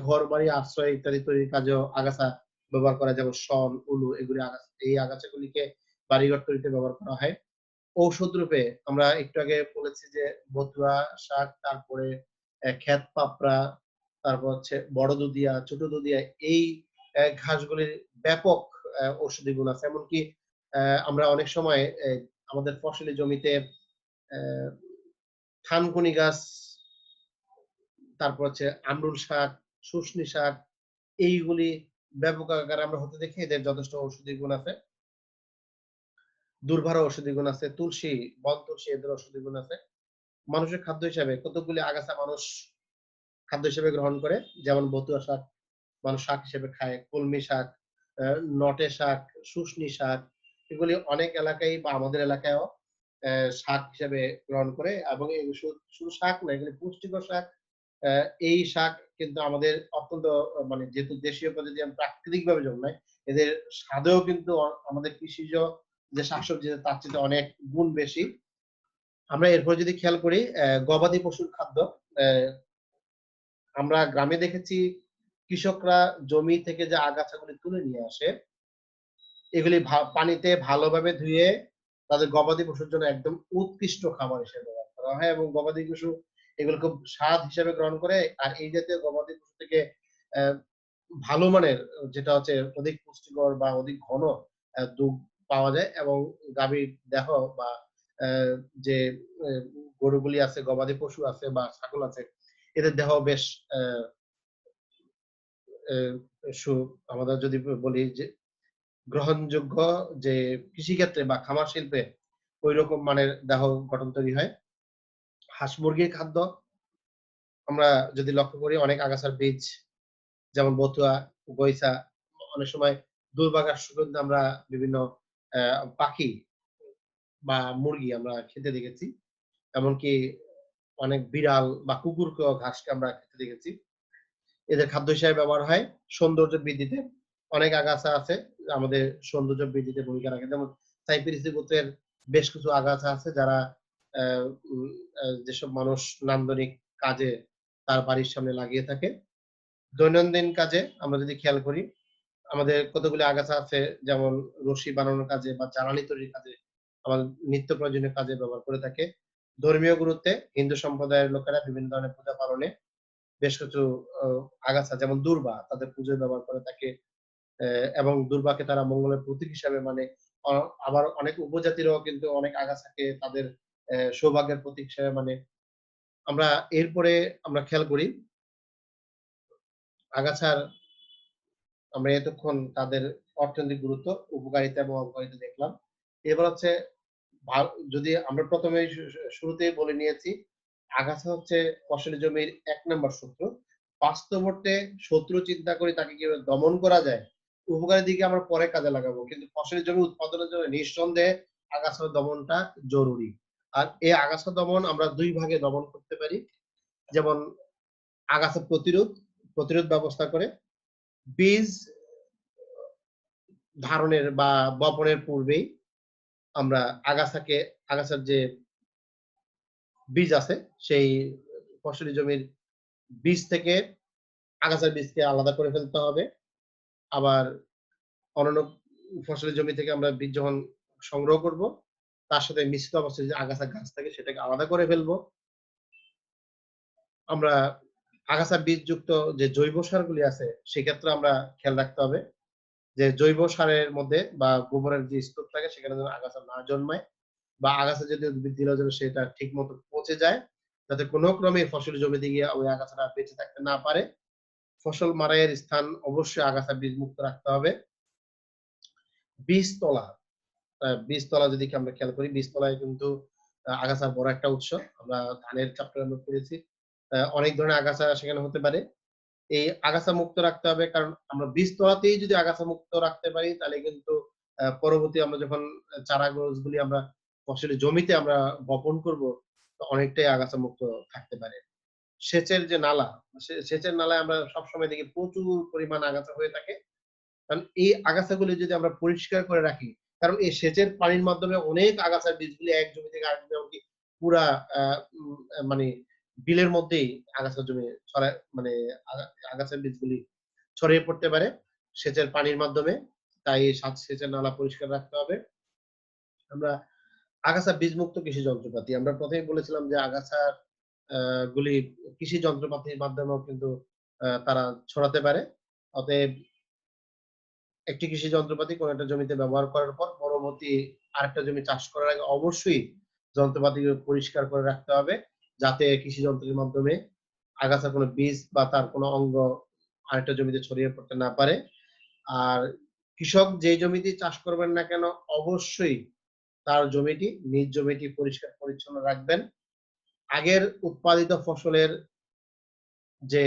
ঘরবাড়ি, আশ্রয় ইত্যাদি তৈরির কাজেও আগাছা ব্যবহার করা, যেমন শন, উলু এগুলি এই আগাছাগুলিকে বাড়িঘর তৈরিতে ব্যবহার করা হয়। ঔষধ রূপে আমরা একটু আগে বলেছি যে বথুয়া শাক, তারপরে ক্ষেত পাপড়া, তারপর হচ্ছে বড় দুধিয়া, ছোট দুধিয়া, এই ঘাসগুলির ব্যাপক ঔষধি গুণ আছে। এমনকি আমরা অনেক সময় আমাদের ফসলি জমিতে অ্যা থানকুনি গাছ, তারপর হচ্ছে আমরুল শাক, শুষ্নী শাক, এইগুলি ব্যাপক আকারে আমরা হতে দেখি। এদের যথেষ্ট ঔষধি গুণ আছে। দুর্ভার ঔষধি গুণ আছে। তুলসী, বন তুলসী, এদের ঔষধি গুণ আছে। মানুষের খাদ্য হিসাবে কতকগুলি আগাছা মানুষ খাদ্য হিসেবে গ্রহণ করে। যেমন বতুয়া শাক মানুষ শাক হিসেবে খায়, কলমি শাক, আ নটে শাক, শুষ্নী শাক, এগুলি অনেক এলাকায় বা আমাদের এলাকায়ও শাক হিসেবে গ্রহণ করে এবং শুধু শাক না, এগুলি পুষ্টিকর শাক। অ্যা এই শাক কিন্তু আমাদের অত্যন্ত মানে যেহেতু দেশীয় পদ্ধতি এবং প্রাকৃতিকভাবে জন্মায়, এদের স্বাদেও কিন্তু আমাদের কৃষিজ যে শাকসবজি তার চেয়ে অনেক গুণ বেশি। আমরা এরপর যদি খেয়াল করি গবাদি পশুর খাদ্য, অ্যা আমরা গ্রামে দেখেছি কৃষকরা জমি থেকে যে আগাছাগুলি তুলে নিয়ে আসে, এগুলি পানিতে ভালোভাবে ধুয়ে তাদের গবাদি পশুর জন্য একদম উৎকৃষ্ট খাবার হিসেবে ব্যবহার করা হয় এবং গবাদি পশু এগুলো খুব স্বাদ হিসেবে গ্রহণ করে। আর এই জাতীয় গবাদি পশু থেকে অ্যা ভালো মানের যেটা হচ্ছে অধিক পুষ্টিকর বা অধিক ঘন দুধ পাওয়া যায় এবং গাভীর দেহ বা অ্যা যে এ গরুগুলি আছে, গবাদি পশু আছে বা ছাগল আছে, এদের দেহ বেশ অ্যা এ সু আমরা যদি বলি যে গ্রহণযোগ্য, যে কৃষিক্ষেত্রে বা খামার শিল্পে ঐরকম মানের দেহ গঠন তৈরি হয়। হাঁস মুরগির খাদ্য আমরা যদি লক্ষ্য করি অনেক আগাছার বীজ, যেমন বতুয়া, গইছা, অনেক সময় দুর্বাঘাস সুগন্ধি আমরা বিভিন্ন পাখি বা মুরগি আমরা খেতে দেখেছি। এমনকি অনেক বিড়াল বা কুকুরকেও ঘাসকে আমরা খেতে দেখেছি। এদের খাদ্য হিসেবে ব্যবহার হয়। সৌন্দর্য বৃদ্ধিতে অনেক আগাছা আছে আমাদের সৌন্দর্য বৃদ্ধিতে ভূমিকা রাখে। যেমন সাইপ্রিসি গোত্রের বেশ কিছু আগাছা আছে যারা অ্যা উম যেসব মানুষ নান্দনিক কাজে তার বাড়ির সামনে লাগিয়ে থাকে। দৈনন্দিন কাজে আমরা যদি খেয়াল করি, আমাদের কতগুলি আগাছা আছে, যেমন রশি বানানোর কাজে বা জ্বালানি তৈরির কাজে, আমাদের নিত্য প্রয়োজনীয় কাজে ব্যবহার করে থাকে। ধর্মীয় গুরুত্বে হিন্দু সম্প্রদায়ের লোকেরা বিভিন্ন ধরনের পূজা পালনে বেশ কিছু অ আগাছা, যেমন দূর্বা তাদের পুজোয় ব্যবহার করে থাকে। এবং দুর্বাকে তারা মঙ্গলের প্রতীক হিসাবে মানে। অ আবার অনেক উপজাতিরাও কিন্তু অনেক আগাছাকে তাদের সৌভাগ্যের প্রতীক হিসেবে মানে। আমরা এরপরে আমরা খেয়াল করি আগাছার, আমরা এতক্ষণ তাদের অর্থনৈতিক গুরুত্ব, উপকারিতা এবং অপকারিতা দেখলাম। এবার হচ্ছে যদি আমরা ১ম এই শুরুতেই বলে নিয়েছি, আগাছা হচ্ছে ফসলি জমির ১ নাম্বার শত্রু। বাস্তব অর্থে শত্রু চিন্তা করে তাকে কিভাবে দমন করা যায়, উপকারী দিকে আমরা পরে কাজে লাগাবো। কিন্তু ফসলি জমি উৎপাদনের জন্য নিঃসন্দেহে আগাছা দমনটা জরুরি। আর এই আগাছা দমন আমরা ২ ভাগে দমন করতে পারি। যেমন আগাছা প্রতিরোধ ব্যবস্থা করে বীজ ধারণের বা বপনের পূর্বেই আমরা আগাছার যে বীজ আছে সেই ফসলি জমির বীজ থেকে আগাছার বীজকে আলাদা করে ফেলতে হবে। আবার অন্যান্য ফসলের জমি থেকে আমরা বীজ যখন সংগ্রহ করব, তার সাথে মিশ্রিত অবস্থায় যে আগাছা গাছ থাকে সেটাকে আলাদা করে ফেলবো। আমরা আগাছা বীজযুক্ত যে জৈব সারগুলি আছে সেক্ষেত্রে আমরা খেয়াল রাখতে হবে যে জৈব সারের মধ্যে বা গোবরের যে স্তূপ থাকে সেখানে যেন আগাছা না জন্মায় বা আগাছা যদি উদ্ভিদ দিলেও যেন সেটা ঠিকমতো পচে যায়। যাতে কোন ক্রমে ফসলি জমিতে গিয়ে ওই আগাছাটা বেঁচে থাকতে না পারে। ফসল মাড়াইয়ের স্থান অবশ্যই আগাছা বীজ মুক্ত রাখতে হবে। বীজতলা বীজতলা যদি আমরা খেয়াল করি, বীজতলায় কিন্তু আগাছার বড় একটা উৎস। আমরা ধানের চ্যাপ্টারে আমরা পড়েছি। অনেক ধরনের আগাছা সেখানে হতে পারে। এই আগাছা মুক্ত রাখতে হবে। কারণ আমরা বীজতলাতেই যদি আগাছা মুক্ত রাখতে পারি তাহলে কিন্তু পরবর্তী আমরা যখন চারা গাছগুলি আমরা ফসলি জমিতে আমরা বপন করব, তো অনেকটাই আগাছা মুক্ত থাকতে পারে। সেচের যে নালা, সেচের নালায় আমরা সবসময় দেখি প্রচুর পরিমাণ আগাছা হয়ে থাকে। কারণ এই আগাছাগুলি যদি আমরা পরিষ্কার করে রাখি, কারণ এই সেচের পানির মাধ্যমে অনেক আগাছার বীজগুলি এক জমি থেকে আরেক জমি এমনকি পুরা আ উম মানে বিলের মধ্যেই আগাছা জমি ছড়ায় মানে আগাছার বীজগুলি ছড়িয়ে পড়তে পারে সেচের পানির মাধ্যমে। তাই সেচের নালা পরিষ্কার রাখতে হবে। আমরা আগাছা বীজমুক্ত কৃষি যন্ত্রপাতি। আমরা ১ম এই বলেছিলাম যে আগাছা আ গুলি কৃষি যন্ত্রপাতির মাধ্যমেও কিন্তু তারা ছড়াতে পারে। অতএব একটি কৃষি যন্ত্রপাতি কোন একটা জমিতে ব্যবহার করার পর পরবর্তী আরেকটা জমি চাষ করার আগে অবশ্যই যন্ত্রপাতিগুলো পরিষ্কার করে রাখতে হবে। যাতে কৃষি যন্ত্রের মাধ্যমে আগাছার কোন বীজ বা তার কোন অঙ্গ আরেকটা জমিতে ছড়িয়ে পড়তে না পারে। আর কৃষক যেই জমিতেই চাষ করবেন না কেন অবশ্যই তার নিজ জমিটি পরিষ্কার পরিচ্ছন্ন রাখবেন। আগের উৎপাদিত ফসলের যে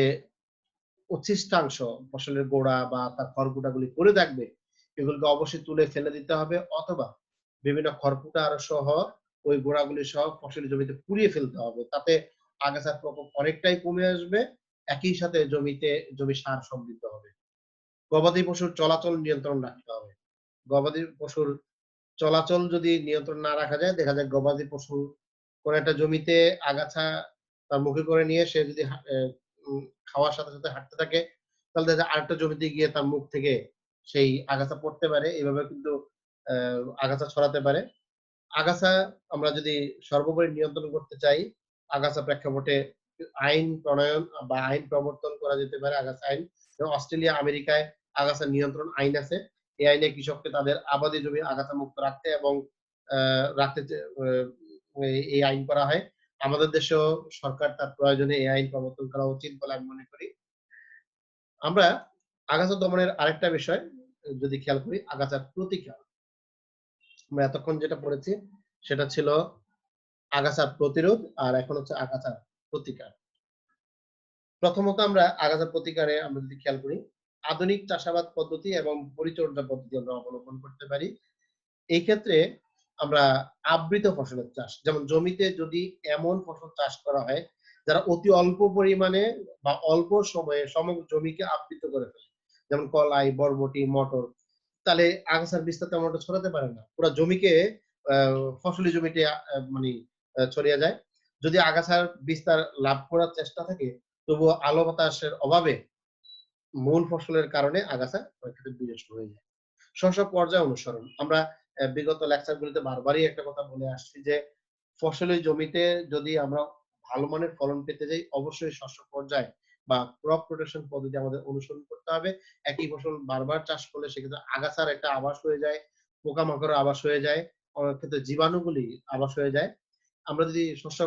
উচ্ছিষ্টাংশ ফসলের গোড়া বা তার খড়কুটাগুলি পড়ে থাকবে, এগুলোকে অবশ্যই তুলে ফেলে দিতে হবে অথবা বিভিন্ন খড়কুটা সহ ওই গোড়াগুলি সহ ফসলি জমিতে পুড়িয়ে ফেলতে হবে। তাতে আগাছার প্রকোপ অনেকটাই কমে আসবে। একই সাথে জমি সার সমৃদ্ধ হবে। গবাদি পশুর চলাচল নিয়ন্ত্রণ রাখতে হবে। গবাদি পশুর চলাচল যদি নিয়ন্ত্রণ না রাখা যায়, দেখা যায় গবাদি পশু কোন একটা জমিতে আগাছা তার মুখে করে নিয়ে সে যদি হা এ উম খাওয়ার সাথে, সাথে হাঁটতে থাকে, তাহলে দেখা যায় আরেকটা জমিতে গিয়ে তার মুখ থেকে সেই আগাছা পড়তে পারে। এভাবে কিন্তু অ্যা আগাছা ছড়াতে পারে। আগাছা আমরা যদি সর্বোপরি নিয়ন্ত্রণ করতে চাই, আগাছা প্রেক্ষাপটে আইন প্রণয়ন বা আইন প্রবর্তন করা যেতে পারে আগাছা আইন। যেমন অস্ট্রেলিয়া, আমেরিকায় আগাছা নিয়ন্ত্রণ আইন আছে। এই আইনে কৃষককে তাদের আবাদি জমি আগাছা মুক্ত রাখতে এবং আ রাখতে চে এই আইন করা হয়। আমাদের দেশেও সরকার তার প্রয়োজনে এই আইন প্রবর্তন করা উচিত বলে আমি মনে করি। আমরা আগাছা দমনের আরেকটা বিষয় যদি খেয়াল করি, আগাছার প্রতিকার। আমরা এতক্ষণ যেটা পড়েছি সেটা ছিল আগাছা প্রতিরোধ আর এখন হচ্ছে আগাছার প্রতিকার। প্রথমত আমরা আগাছা প্রতিকারে আমরা যদি খেয়াল করি, আধুনিক চাষাবাদ পদ্ধতি এবং পরিচর্যা পদ্ধতি আমরা অবলম্বন করতে পারি। এই ক্ষেত্রে আমরা আবৃত ফসলের চাষ, যেমন জমিতে যদি এমন ফসল চাষ করা হয় যারা অতি অল্প পরিমাণে বা অল্প সময়ে সমগ্র জমিকে আবৃত করে ফেলে। যেমন কলাই, বরবটি, মটর। তাহলে আগাছার বিস্তার তেমন একটা ছড়াতে পারে না। পুরা জমিকে আ ফসলি জমিতে মানি ছড়িয়ে যায়। যদি আগাছার বিস্তার লাভ করার চেষ্টা থাকে, তবুও আলো বাতাসের অভাবে মূল ফসলের কারণে আগাছা অনেক ক্ষেত্রে বিনষ্ট হয়ে যায়। পর্যায় অনুসরণ। আমরা বিগত লেকচার গুলিতে বারবারই একটা কথা বলে আসছি যে, ফসলি জমিতে যদি আমরা ভালো মানের ফলন পেতে যাই, অবশ্যই শস্য পর্যায় বা ক্রপ রোটেশন পদ্ধতি আমাদের অনুসরণ করতে হবে। একই ফসল বারবার চাষ করলে সেক্ষেত্রে আগাছার একটা আবাস হয়ে যায়, পোকামাকড়ের আবাস হয়ে যায়, অনেক ক্ষেত্রে জীবাণুগুলি আবাস হয়ে যায়। আমরা যদি শস্য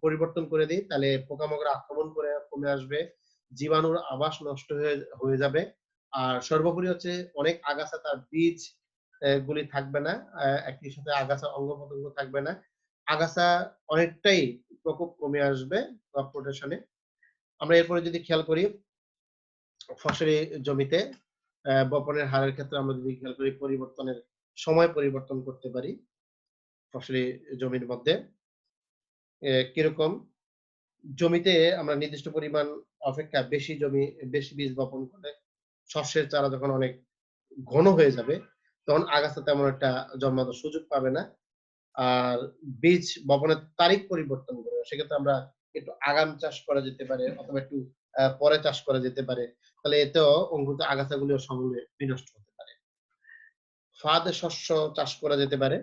পরিবর্তন করে দেই তাহলে পোকামাকড় আক্রমণ করে কমে আসবে। জীবাণুর আবাস নষ্ট হয়ে যাবে। আর সর্বোপরি হচ্ছে অনেক আগাছা তার বীজ গুলি থাকবে না। একই সাথে আগাছা অঙ্গ-প্রত্যঙ্গ থাকবে না। আগাছা অনেকটাই প্রকোপ কমে আসবে ক্রপ রোটেশন এ। আমরা এরপরে যদি খেয়াল করি ফসলি জমিতে বপনের হারের ক্ষেত্রে আমরা যদি খেয়াল করি পরিবর্তনের সময় পরিবর্তন করতে পারি ফসলি জমির মধ্যে। কিরকম? জমিতে আমরা নির্দিষ্ট পরিমাণ অপেক্ষা বেশি বীজ বপন করলে শস্যের চারা যখন অনেক ঘন হয়ে যাবে, তখন আগাছা তেমন একটা জন্মানোর সুযোগ পাবে না। আর বীজ বপনের তারিখ পরিবর্তন করে। সেক্ষেত্রে আমরা একটু আগাম চাষ করা যেতে পারে অথবা একটু পরে চাষ করা যেতে পারে। তাহলে এতেও অঙ্কুরিত আগাছাগুলিও সমূলে বিনষ্ট হতে পারে। ফাঁদ শস্য চাষ করা যেতে পারে।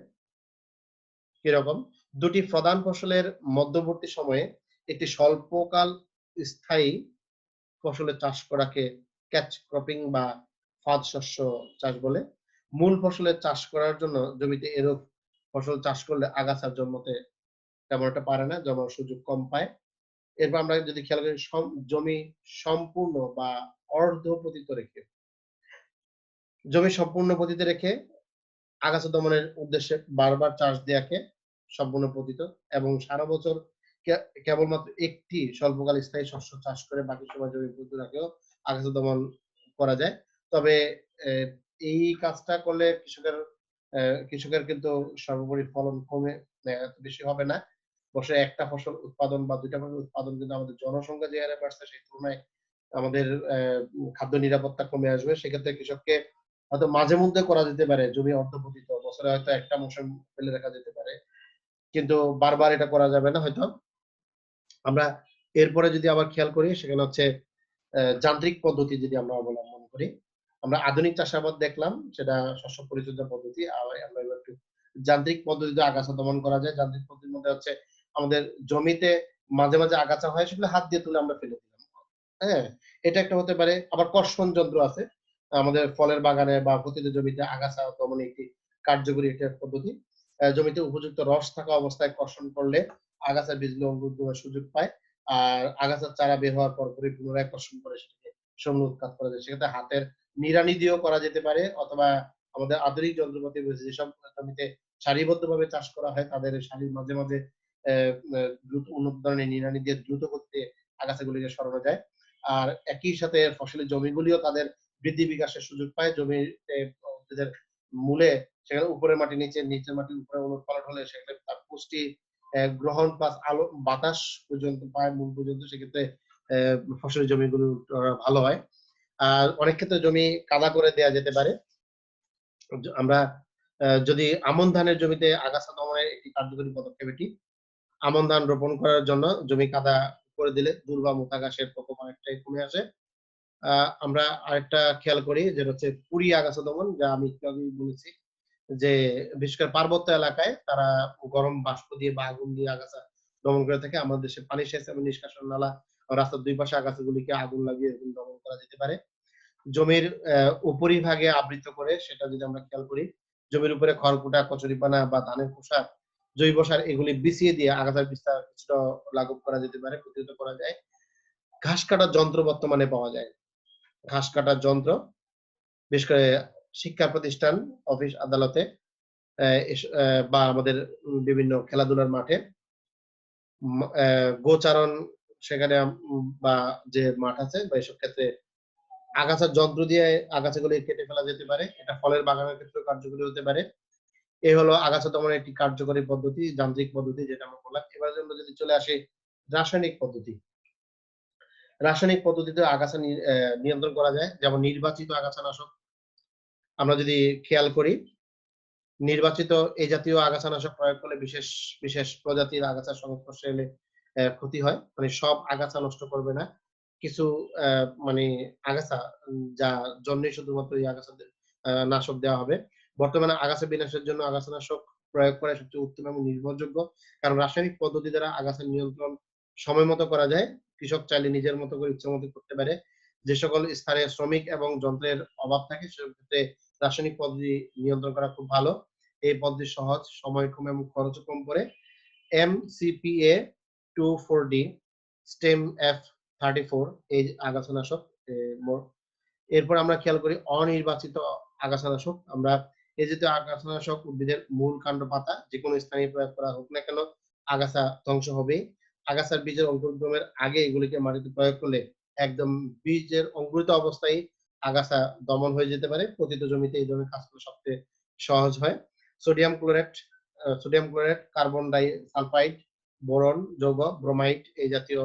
কিরকম? ২ টি প্রধান ফসলের মধ্যবর্তী সময়ে একটি স্বল্পকাল স্থায়ী ফসলের চাষ করাকে ক্যাচ ক্রপিং বা ফাঁদ শস্য চাষ বলে। মূল ফসলের চাষ করার জন্য জমিতে এরূপ ফসল চাষ করলে আগাছা জন্মাতে তেমন একটা পারে না, জন্মার সুযোগ কম পায়। এরপর আমরা যদি খেয়াল করি জমি সম্পূর্ণ বা অর্ধ পতিত রেখে জমি সম্পূর্ণ পতিতে রেখে আগাছা দমনের উদ্দেশ্যে বারবার চাষ দেয়াকে সম্পূর্ণ পতিত এবং সারা বছর কে কেবলমাত্র একটি স্বল্পকাল স্থায়ী শস্য চাষ করে বাকি সময় জমি পতিত রাখলেও আগাছা দমন করা যায়। তবে এ এই কাজটা করলে কৃষকের কিন্তু সর্বোপরি ফলন কমে এত বেশি হবে না। বছরে ১ টা ফসল উৎপাদন বা ২ টা ফসল উৎপাদন কিন্তু আমাদের জনসংখ্যা যে হারে বাড়ছে সেই তুলনায় আমাদের খাদ্য নিরাপত্তা কমে আসবে। সেক্ষেত্রে কৃষককে হয়তো মাঝে মধ্যে করা যেতে পারে জমি অর্ধপতিত। বছরে হয়তো ১ টা মৌসুম ফেলে রাখা যেতে পারে। কিন্তু বারবার এটা করা যাবে না হয়তো। আমরা এরপরে যদি আবার খেয়াল করি সেখানে হচ্ছে যান্ত্রিক পদ্ধতি যদি আমরা অবলম্বন করি। আমরা আধুনিক চাষাবাদ দেখলাম সেটা শস্য পরিচর্যা পদ্ধতি। আমরা এবার একটু যান্ত্রিক পদ্ধতিতে আগাছা দমন করা যায়। যান্ত্রিক পদ্ধতির মধ্যে হচ্ছে আমাদের জমিতে মাঝে আগাছা হয় সেগুলো হাত দিয়ে তুলে আমরা ফেলে দিলাম। হ্যাঁ? এটা একটা হতে পারে। আবার কর্ষণ যন্ত্র আছে। আমাদের ফলের বাগানে বা প্রতিটা জমিতে আগাছা দমনে একটি কার্যকরী একটা পদ্ধতি। জমিতে উপযুক্ত রস থাকা অবস্থায় কর্ষণ করলে আগাছার বীজগুলো অঙ্কুরিত হওয়ার সুযোগ পায়। আর আগাছার চারা বের হওয়ার পরপরই পুনরায় কর্ষণ করে সেটাকে সমূলে উৎখাত করা যায়। সেক্ষেত্রে হাতের নিড়ানি দিয়েও করা যেতে পারে অথবা আমাদের আধুনিক যন্ত্রপাতি রয়েছে যেসব জমিতে সারিবদ্ধভাবে চাষ করা হয় তাদের সারির মাঝে অ্যা অ্যা দ্রুত উন্নত ধরনের নিড়ানি দিয়ে দ্রুত গতিতে আগাছাগুলিকে সরানো যায়। আর একই সাথে ফসলি জমিগুলিও তাদের বৃদ্ধি বিকাশের সুযোগ পায়। জমিতে উদ্ভিদের মূলে সেখানে উপরের মাটি নিচের মাটির উপরে ওলটপালট হলে সেক্ষেত্রে তার পুষ্টি গ্রহণ প্লাস আলো বাতাস পর্যন্ত পায় মূল পর্যন্ত সেক্ষেত্রে ফসলি জমিগুলো ভালো হয়। আর অনেক ক্ষেত্রে জমি কাদা করে দেয়া যেতে পারে। আমরা যদি আমন ধানের জমিতে আগাছা দমনের একটি কার্যকরী পদক্ষেপ এটি। আমন ধান রোপণ করার জন্য জমি কাদা করে দিলে দূর্বা বা মোটা ঘাসের প্রকোপ অনেকটাই কমে আসে। আ আমরা আরেকটা খেয়াল করি যেটা হচ্ছে কুড়ি আগাছা দমন যা আমি একটু আগেই বলেছি যে বিশেষ করে পার্বত্য এলাকায় তারা গরম বাষ্প দিয়ে বা আগুন দিয়ে আগাছা দমন করে থাকে। আমাদের দেশে পানি সেচ এবং নিষ্কাশন নালা রাস্তার ২ পাশে আগাছাগুলিকে আগুন লাগিয়ে এরকম দমন করা যেতে পারে। জমির উপরিভাগে আবৃত করে সেটা যদি আমরা খেয়াল করি, জমির উপরে খড়কুটা, কচুরিপানা বা ধানের খোসা, জৈব সার এগুলি বিছিয়ে দিয়ে আগাছার বিস্তার কিছুটা লাঘব করা যেতে পারে, প্রতিহত করা যায়। ঘাস কাটার যন্ত্র বর্তমানে পাওয়া যায়। ঘাস কাটার যন্ত্র বিশেষ করে শিক্ষা প্রতিষ্ঠান, অফিস আদালতে বা আমাদের বিভিন্ন খেলাধুলার মাঠে গোচারণ সেখানে বা যে মাঠ আছে বা এসব ক্ষেত্রে আগাছার যন্ত্র দিয়ে আগাছাগুলি কেটে ফেলা যেতে পারে। এটা ফলের বাগানের ক্ষেত্রেও কার্যকরী হতে পারে। এই হলো আগাছা দমনের একটি কার্যকরী পদ্ধতি, যান্ত্রিক পদ্ধতি যেটা আমরা বললাম। এবার আমরা যদি চলে আসি রাসায়নিক পদ্ধতি। রাসায়নিক পদ্ধতিতে আগাছা নিয়ন্ত্রণ করা যায়। যেমন নির্বাচিত আগাছানাশক আমরা যদি খেয়াল করি, নির্বাচিত এই জাতীয় আগাছানাশক প্রয়োগ করলে বিশেষ প্রজাতির আগাছার সংস্পর্শে এলে ক্ষতি হয়। মানে সব আগাছা নষ্ট করবে না। কিছু অ্যা মানে আগাছা যা জন্মেই শুধুমাত্র এই আগাছাদের নাশক দেওয়া হবে। বর্তমানে আগাছা বিনাশের জন্য আগাছানাশক প্রয়োগ করা সবচেয়ে উত্তম এবং নির্ভরযোগ্য। কারণ রাসায়নিক পদ্ধতি দ্বারা আগাছা নিয়ন্ত্রণ সময় মতো করা যায়। কৃষক চাইলে নিজের মতো করে ইচ্ছামত করতে পারে। যে সকল স্থানে শ্রমিক এবং যন্ত্রের অভাব থাকে সেক্ষেত্রে রাসায়নিক পদ্ধতি নিয়ন্ত্রণ করা খুব ভালো। এই পদ্ধতি সহজ, সময় কম এবং খরচও কম পড়ে। MCPA 24D, STEM F34 এই আগাছানাশক এ মো এরপর আমরা খেয়াল করি অনির্বাচিত আগাছানাশক। আমরা এই জাতীয় আগাছানাশক উদ্ভিদের মূল কাণ্ড পাতা যেকোনো স্থানে প্রয়োগ করা হোক না কেন আগাছা ধ্বংস হবেই। আগাছার বীজের অঙ্কুরোদ্গমের আগে এগুলিকে মাটিতে প্রয়োগ করলে একদম বীজের অঙ্কুরিত অবস্থায় আগাছা দমন হয়ে যেতে পারে। পতিত জমিতে এই ধরনের কাজগুলো সবচেয়ে সহজ হয়। Sodium chloride, carbon die sulphide, boron যৌগ, ব্রোমাইড এই জাতীয়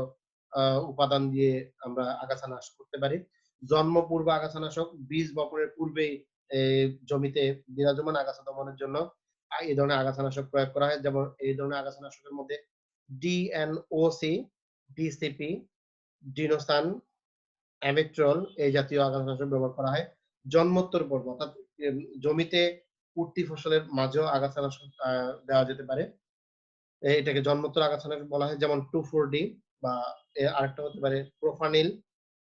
আ উপাদান দিয়ে আমরা আগাছা নাশ করতে পারি। জন্মপূর্ব আগাছানাশক বীজ বপনের পূর্বেই এ জমিতে বিরাজমান আগাছা দমনের জন্য এই ধরনের আগাছানাশক প্রয়োগ করা হয়। যেমন এই ধরনের আগাছানাশকের মধ্যে ডিএনওসি, ডিসিপি, ডিনোসান, অ্যামিট্রল এই জাতীয় আগাছানাশক ব্যবহার করা হয়। জন্মোত্তর পর্ব অর্থাৎ জমিতে উঠতি ফসলের মাঝেও আগাছানাশক দেওয়া যেতে পারে। এটাকে জন্মোত্তর আগাছানাশক বলা হয় যেমন 2,4-D বা আরেকটা হতে পারে প্রোফানিল,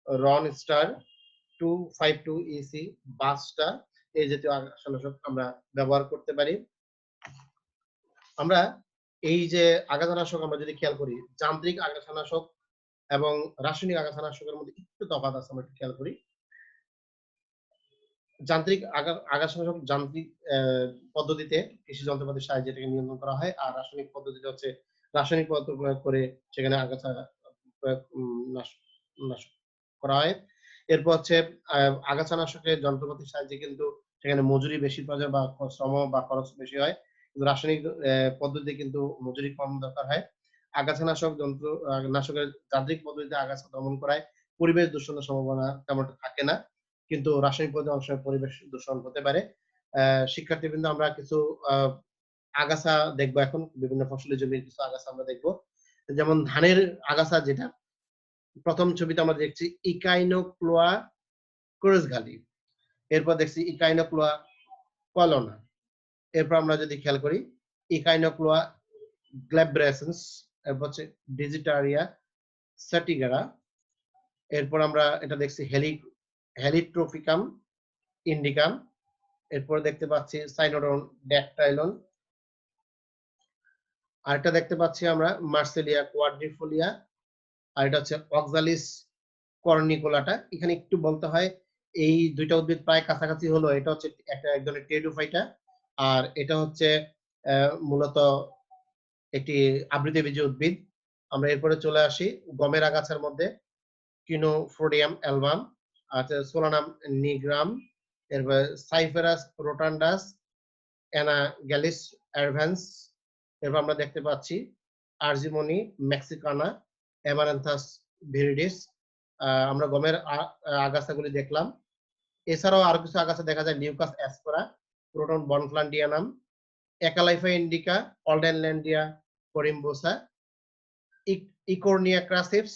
রন স্টার, 252EC, বাসটা এই জাতীয় আগাছানাশক আমরা ব্যবহার করতে পারি। আমরা এই যে আগাছানাশক আমরা যদি খেয়াল করি, যান্ত্রিক আগাছানাশক এবং রাসায়নিক আগাছানাশকের মধ্যে একটু তফাৎ আছে আমরা একটু খেয়াল করি। যান্ত্রিক আগাছানাশক যান্ত্রিক পদ্ধতিতে কৃষি যন্ত্রপাতির সাহায্যে এটাকে নিয়ন্ত্রণ করা হয়। আর রাসায়নিক পদ্ধতিতে হচ্ছে রাসায়নিক পদার্থ প্রয়োগ করে সেখানে আগাছা প্রয়োগ নাশ নাশ করা হয়। এরপর হচ্ছে আ আগাছানাশকের যন্ত্রপাতির সাহায্যে কিন্তু সেখানে মজুরি বেশি প্রয়োজন বা শ্রম বা খরচ বেশি হয়। কিন্তু রাসায়নিক পদ্ধতিতে কিন্তু মজুরি কম দরকার হয়। আগাছানাশক নাশকের যান্ত্রিক পদ্ধতিতে আগাছা দমন করায় পরিবেশ দূষণের সম্ভাবনা তেমন একটা থাকে না। কিন্তু রাসায়নিক পদ্ধতি অনেক সময় পরিবেশ দূষণ হতে পারে। শিক্ষার্থীবৃন্দ আমরা কিছু আ আগাছা দেখবো এখন। বিভিন্ন ফসলি জমির কিছু আগাছা আমরা দেখবো। যেমন ধানের আগাছা যেটা ১ম ছবিতে আমরা দেখছি ইকাইনোক্লোয়া কোরেসঘালি। এরপর দেখছি ইকাইনোক্লোয়া কলোনা। এরপর আমরা যদি খেয়াল করি ইকাইনোক্লোয়া গ্ল্যাব্রেসেন্স, এরপর হচ্ছে ডিজিটারিয়া স্যাটিগারা। এরপর আমরা এটা দেখছি হেলিট্রোফিকাম ইন্ডিকাম। এরপর দেখতে পাচ্ছি সাইনোডন ড্যাকটাইলন। আরেকটা দেখতে পাচ্ছি আমরা মার্সেলিয়া কোয়াড্রিফোলিয়া। আর এটা হচ্ছে অক্সালিস কর্নিকুলাটা। এখানে একটু বলতে হয় এই ২ টা উদ্ভিদ প্রায় কাছাকাছি হলো। এটা হচ্ছে এক ধরনের টেরিডোফাইটা। আর এটা হচ্ছে মূলত একটি আবৃতবীজী উদ্ভিদ। আমরা এরপরে চলে আসি গমের আগাছার মধ্যে কিনোফোডিয়াম অ্যালবাম, আছে সোলানাম নিগ্রাম, এরপরে সাইফেরাস রোটান্ডাস, অ্যানাগ্যালিস অ্যাডভেন্স। এরপর আমরা দেখতে পাচ্ছি আরজিমনি মেক্সিকানা, অ্যামারান্থাস ভিরিডিস। আমরা গমের আগাছাগুলি দেখলাম। এছাড়াও আরো কিছু আগাছা দেখা যায় লিউকাস অ্যাসপেরা, প্রোটন বনফ্লান্ডিয়ানাম, একালাইফা ইন্ডিকা, অলডেনল্যান্ডিয়া কোরিম্বোসা, ইকোর্নিয়া ক্রাসিপস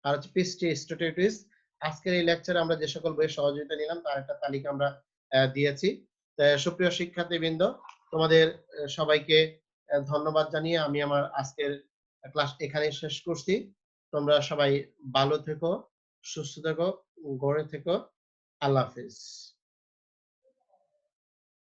আর হচ্ছে পিস্টি স্টোটেটিস। আজকের এই লেকচারে আমরা যে সকল বইয়ের সহযোগিতা নিলাম তার একটা তালিকা আমরা দিয়েছি। সুপ্রিয় শিক্ষার্থীবৃন্দ, তোমাদের সবাইকে ধন্যবাদ জানিয়ে আমি আমার আজকের ক্লাস এখানেই শেষ করছি। তোমরা সবাই ভালো থেকো, সুস্থ থেকো, গড়ে থেকো। আল্লাহ হাফেজ।